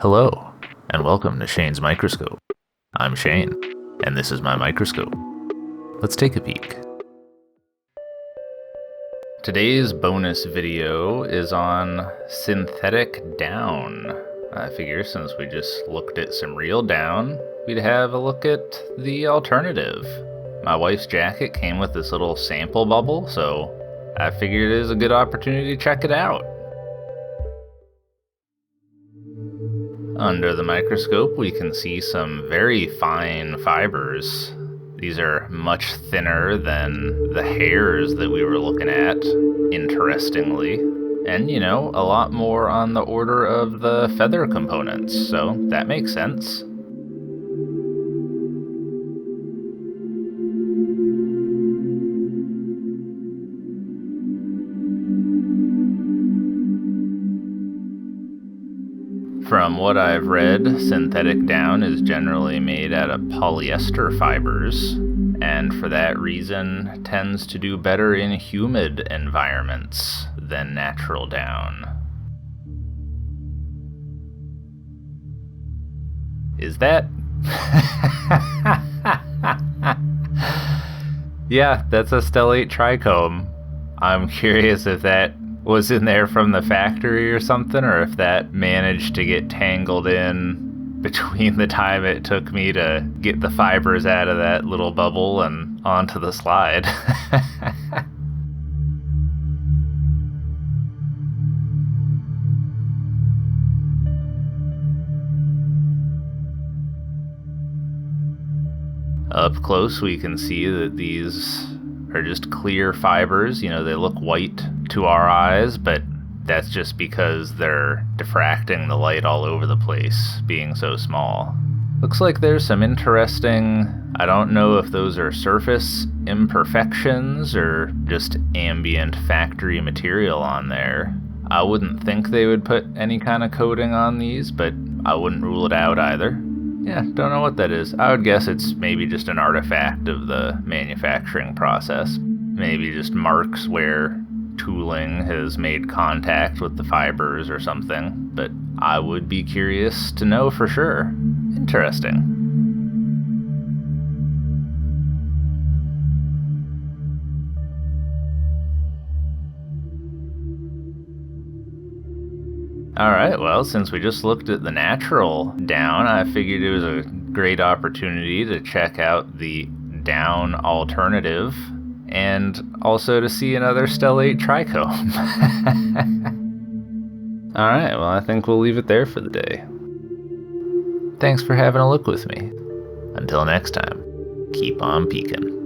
Hello, and welcome to Shane's Microscope. I'm Shane, and this is my microscope. Let's take a peek. Today's bonus video is on synthetic down. I figure since we just looked at some real down, we'd have a look at the alternative. My wife's jacket came with this little sample bubble, so I figured it is a good opportunity to check it out. Under the microscope, we can see some very fine fibers. These are much thinner than the hairs that we were looking at, interestingly. And, a lot more on the order of the feather components, so that makes sense. From what I've read, synthetic down is generally made out of polyester fibers, and for that reason tends to do better in humid environments than natural down. Is that? Yeah, that's a stellate trichome. I'm curious if that was in there from the factory or something, or if that managed to get tangled in between the time it took me to get the fibers out of that little bubble and onto the slide. Up close we can see that these are just clear fibers. They look white to our eyes, but that's just because they're diffracting the light all over the place, being so small. Looks like there's some interesting, I don't know if those are surface imperfections or just ambient factory material on there. I wouldn't think they would put any kind of coating on these, but I wouldn't rule it out either. Yeah, don't know what that is. I would guess it's maybe just an artifact of the manufacturing process. Maybe just marks where tooling has made contact with the fibers or something, but I would be curious to know for sure. Interesting. Alright, well, since we just looked at the natural down, I figured it was a great opportunity to check out the down alternative, and also to see another stellate trichome. Alright, well, I think we'll leave it there for the day. Thanks for having a look with me. Until next time, keep on peeking.